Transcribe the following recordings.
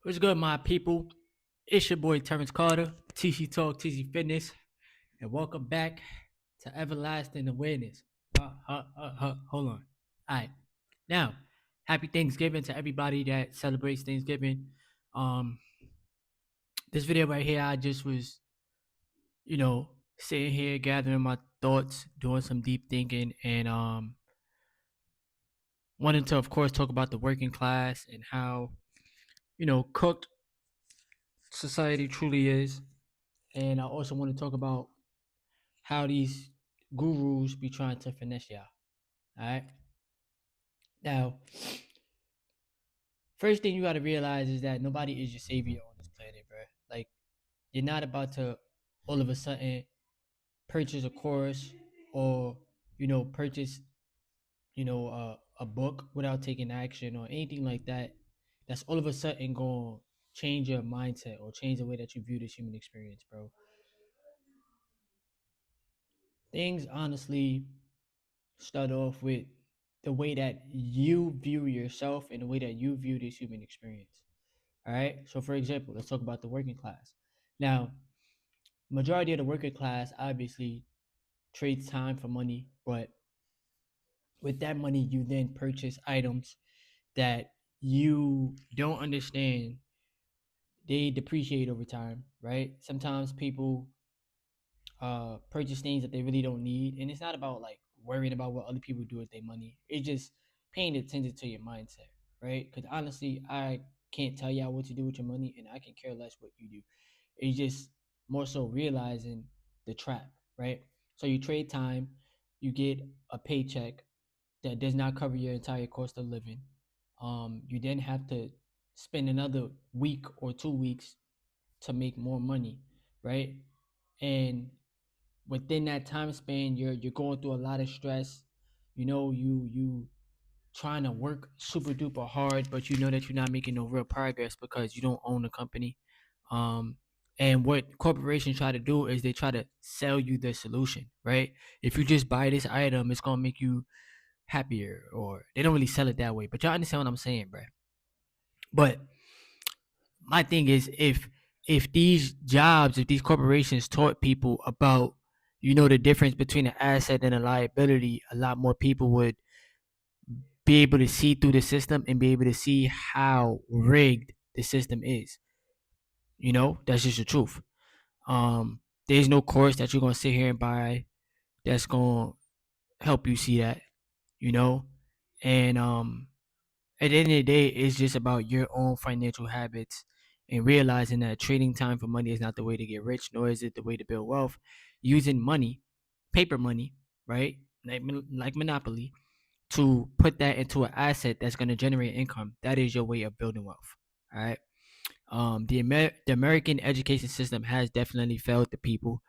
What's good, my people? It's your boy Terrence Carter, TC Talk, TC Fitness, and welcome back to Everlasting Awareness. Hold on. All right. Now, happy Thanksgiving to everybody that celebrates Thanksgiving. Um, this video right here, I just was, sitting here gathering my thoughts, doing some deep thinking, and wanting to, of course, talk about the working class and how, cooked society truly is. And I also want to talk about how these gurus be trying to finesse y'all. All right. Now, first thing you got to realize is that nobody is your savior on this planet, bro. Like, you're not about to all of a sudden purchase a course or, purchase, a book without taking action or anything like that. That's all of a sudden going to change your mindset or change the way that you view this human experience, bro. Things honestly start off with the way that you view yourself and the way that you view this human experience. All right. So, for example, let's talk about the working class. Now, majority of the working class obviously trades time for money, but with that money, you then purchase items that you don't understand. They depreciate over time, right? Sometimes people purchase things that they really don't need, and it's not about like worrying about what other people do with their money. It's just paying attention to your mindset, right? Because honestly, I can't tell y'all what to do with your money, and I can care less what you do. It's just more so realizing the trap, right? So you trade time, you get a paycheck that does not cover your entire cost of living. You then have to spend another week or 2 weeks to make more money, right? And within that time span, you're going through a lot of stress. You trying to work super duper hard, but you know that you're not making no real progress because you don't own the company. Um, and what corporations try to do is they try to sell you the solution, right? If you just buy this item, it's gonna make you happier, or they don't really sell it that way. But y'all understand what I'm saying, bro? But my thing is, if these jobs, if these corporations taught people about, the difference between an asset and a liability, a lot more people would be able to see through the system and be able to see how rigged the system is. That's just the truth. There's no course that you're gonna sit here and buy that's gonna help you see that, you know? And at the end of the day, it's just about your own financial habits and realizing that trading time for money is not the way to get rich, nor is it the way to build wealth. Using money, paper money, right? Like Monopoly, to put that into an asset that's going to generate income. That is your way of building wealth. All right. The American education system has definitely failed the people.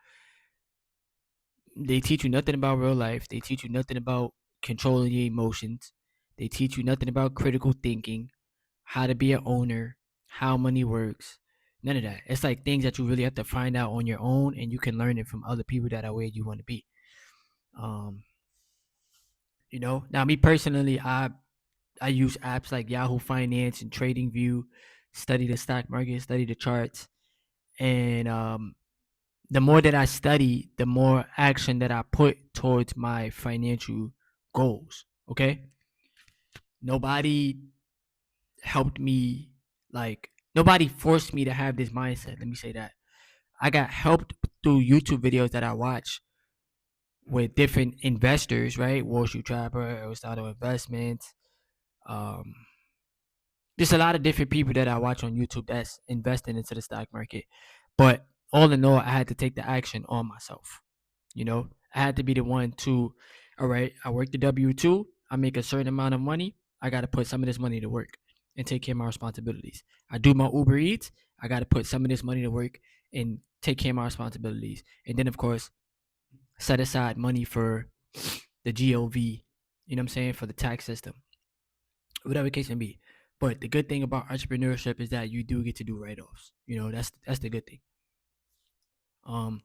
They teach you nothing about real life. They teach you nothing about controlling your emotions. They teach you nothing about critical thinking, how to be an owner, how money works. None of that. It's like things that you really have to find out on your own, and you can learn it from other people that are where you want to be. Um, Now me personally, I use apps like Yahoo Finance and TradingView, study the stock market, study the charts, and the more that I study, the more action that I put towards my financial goals. Okay, nobody helped me, like nobody forced me to have this mindset. Let me say that I got helped through YouTube videos that I watch with different investors, right? Wall Street Trapper, Aristotle Investments, um, there's a lot of different people that I watch on YouTube that's investing into the stock market. But all in all, I had to take the action on myself. I had to be the one to, all right, I work the W-2, I make a certain amount of money, I got to put some of this money to work and take care of my responsibilities. I do my Uber Eats, I got to put some of this money to work and take care of my responsibilities. And then, of course, set aside money for the GOV, you know what I'm saying, for the tax system, whatever case may be. But the good thing about entrepreneurship is that you do get to do write-offs. That's the good thing. Um,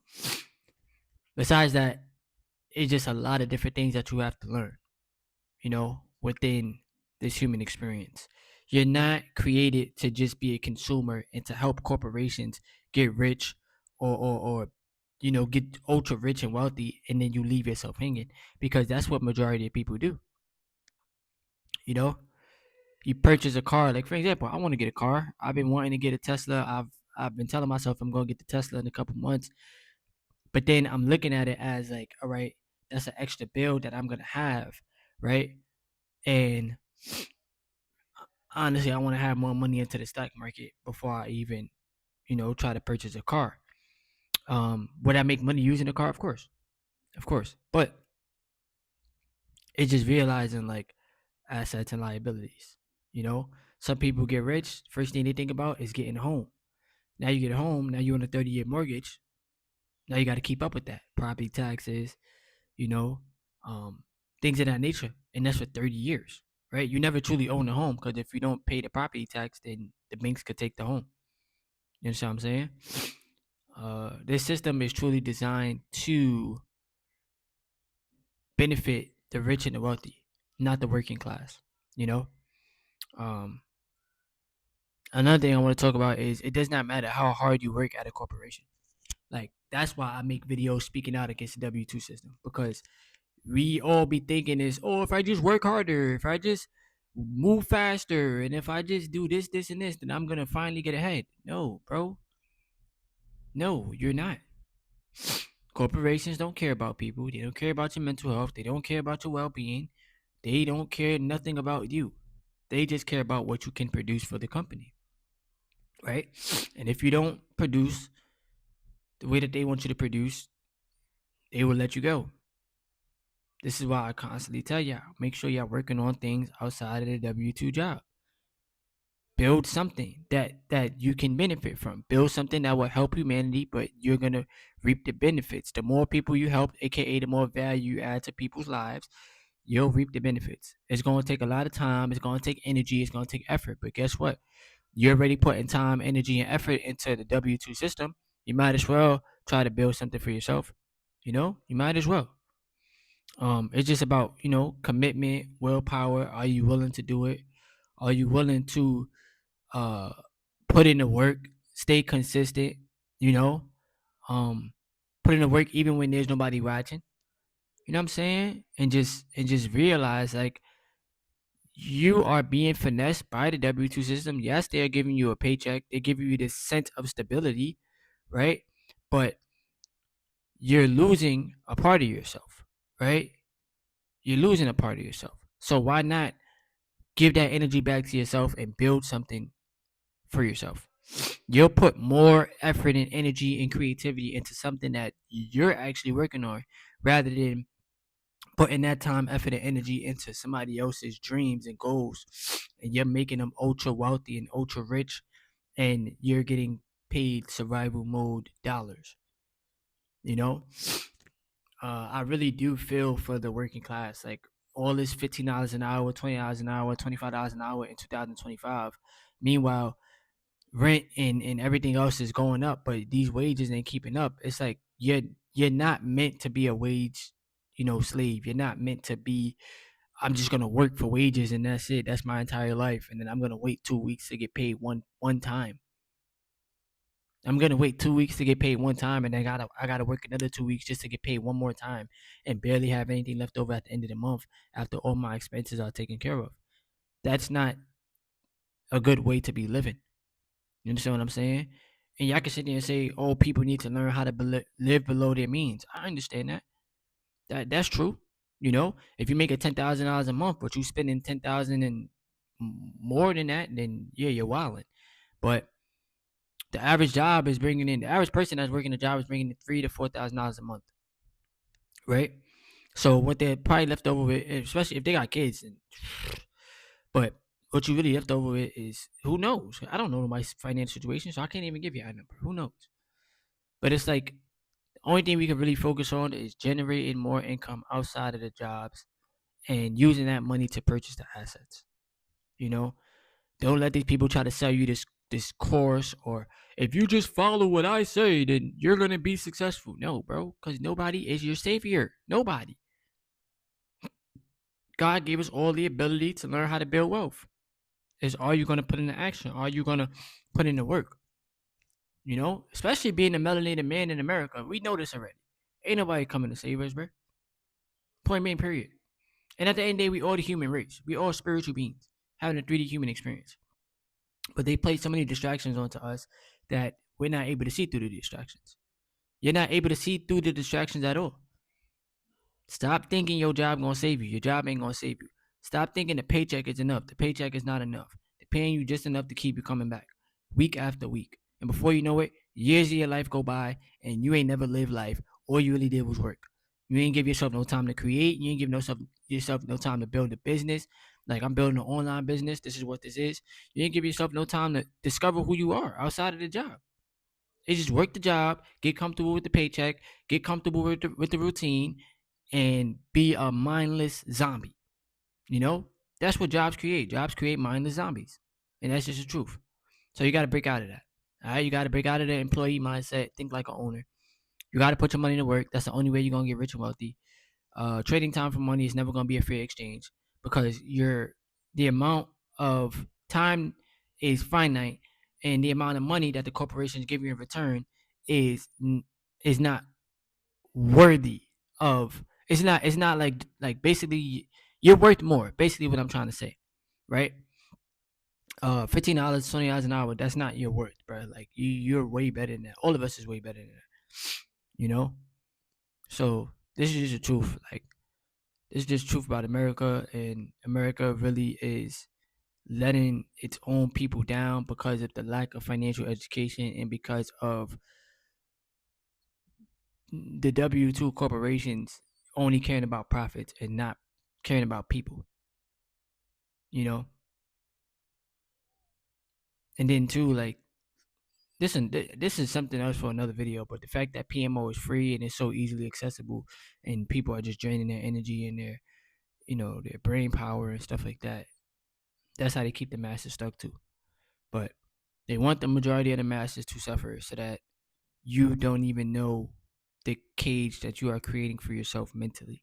Besides that, it's just a lot of different things that you have to learn. Within this human experience, You're not created to just be a consumer and to help corporations get rich or get ultra rich and wealthy, and then you leave yourself hanging, because that's what majority of people do. You know, you purchase a car. Like, for example, I want to get a car. I've been wanting to get a Tesla. I've been telling myself I'm gonna get the Tesla in a couple months, but then I'm looking at it as like, all right, that's an extra bill that I'm gonna have, right? And honestly, I want to have more money into the stock market before I even, try to purchase a car. Would I make money using a car? Of course. But it's just realizing like assets and liabilities. You know, some people get rich. First thing they think about is getting home. Now you get home. Now you're on a 30-year mortgage. Now you got to keep up with that property taxes. You know, um, things of that nature, and that's for 30 years, right? You never truly own a home, because if you don't pay the property tax, then the banks could take the home. You understand what I'm saying? This system is truly designed to benefit the rich and the wealthy, not the working class. You know, um, another thing I want to talk about is it does not matter how hard you work at a corporation. Like, that's why I make videos speaking out against the W-2 system, because we all be thinking is, oh, if I just work harder, if I just move faster, and if I just do this, this, and this, then I'm gonna finally get ahead. No, bro. No, you're not. Corporations don't care about people. They don't care about your mental health. They don't care about your well-being. They don't care nothing about you. They just care about what you can produce for the company, right? And if you don't produce the way that they want you to produce, they will let you go. This is why I constantly tell y'all, make sure y'all working on things outside of the W-2 job. Build something that you can benefit from. Build something that will help humanity, but you're gonna reap the benefits. The more people you help, aka the more value you add to people's lives, you'll reap the benefits. It's gonna take a lot of time, it's gonna take energy, it's gonna take effort. But guess what? You're already putting time, energy, and effort into the W-2 system. You might as well try to build something for yourself. You might as well. It's just about, commitment, willpower. Are you willing to do it? Are you willing to uh put in the work, stay consistent, you know, um, put in the work even when there's nobody watching. You know what I'm saying? And just realize like you are being finessed by the W-2 system. Yes, they are giving you a paycheck. They give you this sense of stability, right? But you're losing a part of yourself, right? You're losing a part of yourself. So why not give that energy back to yourself and build something for yourself? You'll put more effort and energy and creativity into something that you're actually working on, rather than putting that time, effort, and energy into somebody else's dreams and goals, and you're making them ultra wealthy and ultra rich, and you're getting paid survival mode dollars. You know, I really do feel for the working class. Like, all this $15 an hour, $20 an hour, $25 an hour in 2025. Meanwhile, rent and everything else is going up, but these wages ain't keeping up. It's like you're not meant to be a wage, slave. You're not meant to be, I'm just gonna work for wages and that's it. That's my entire life. And then I'm gonna wait 2 weeks to get paid one time. I'm gonna wait 2 weeks to get paid one time, and then I gotta work another 2 weeks just to get paid one more time, and barely have anything left over at the end of the month after all my expenses are taken care of. That's not a good way to be living. You understand what I'm saying? And y'all can sit there and say, "Oh, people need to learn how to live below their means." I understand that. That's true. If you make it $10,000 a month, but you spending 10,000 and more than that, then yeah, you're wilding. But the average person that's working a job is bringing in $3,000 to $4,000 a month, right? So what they're probably left over with, especially if they got kids, but what you really left over with is, who knows? I don't know my financial situation, so I can't even give you a number. Who knows? But it's like the only thing we can really focus on is generating more income outside of the jobs and using that money to purchase the assets. You know, don't let these people try to sell you this course, or if you just follow what I say, then you're gonna be successful. No, bro, because nobody is your savior. Nobody. God gave us all the ability to learn how to build wealth. Is, are you gonna put into action? Are you gonna put in the work? You know, especially being a melanated man in America, we know this already. Ain't nobody coming to save us, bro. Point being, period. And at the end of the day, we all the human race. We all spiritual beings having a 3D human experience. But they place so many distractions onto us that we're not able to see through the distractions. You're not able to see through the distractions at all. Stop thinking your job gonna save you. Your job ain't gonna save you. Stop thinking the paycheck is enough. The paycheck is not enough. They're paying you just enough to keep you coming back week after week. And before you know it, years of your life go by and you ain't never lived life. All you really did was work. You ain't give yourself no time to create. You ain't give yourself no time to build a business. Like, I'm building an online business. This is what this is. You ain't give yourself no time to discover who you are outside of the job. It's just work the job, get comfortable with the paycheck, get comfortable with the routine, and be a mindless zombie. You know, that's what jobs create. Jobs create mindless zombies, and that's just the truth. So you got to break out of that. All right, you got to break out of the employee mindset. Think like an owner. You got to put your money to work. That's the only way you're gonna get rich and wealthy. Trading time for money is never gonna be a fair exchange because the amount of time is finite, and the amount of money that the corporations give you in return is is not worthy of. It's not like basically you're worth more. Basically, what I'm trying to say, right? $15, $20 an hour. That's not your worth, bro. Like you're way better than that. All of us is way better than that. You know. So this is just the truth. Like, it's just truth about America, and America really is letting its own people down because of the lack of financial education and because of the W-2 corporations only caring about profits and not caring about people, you know? And then too, like, this is something else for another video, but the fact that PMO is free and it's so easily accessible and people are just draining their energy and their brain power and stuff like that. That's how they keep the masses stuck too. But they want the majority of the masses to suffer so that you don't even know the cage that you are creating for yourself mentally.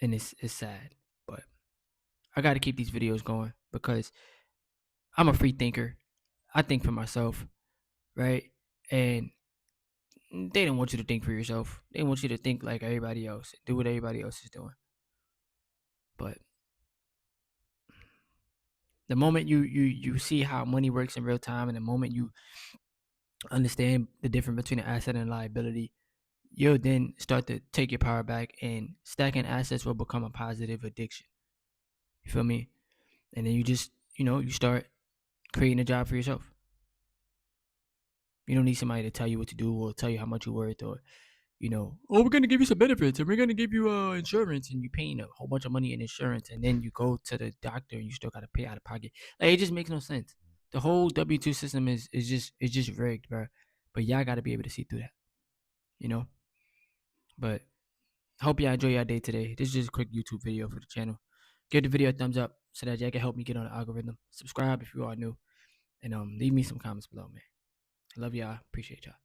And it's sad. But I got to keep these videos going because I'm a free thinker. I think for myself, right? And they don't want you to think for yourself. They want you to think like everybody else, do what everybody else is doing. But the moment you see how money works in real time, and the moment you understand the difference between an asset and a liability, you'll then start to take your power back, and stacking assets will become a positive addiction. You feel me? And then you start creating a job for yourself. You don't need somebody to tell you what to do or tell you how much you're worth, or oh, we're gonna give you some benefits and we're gonna give you insurance, and you're paying a whole bunch of money in insurance, and then you go to the doctor and you still gotta pay out of pocket. Like, it just makes no sense. The whole W-2 system is just rigged, bro. But y'all gotta be able to see through that, you know. But I hope y'all enjoy your day today. This is just a quick YouTube video for the channel. Give the video a thumbs up so that y'all can help me get on the algorithm. Subscribe if you are new, and leave me some comments below, man. I love y'all. Appreciate y'all.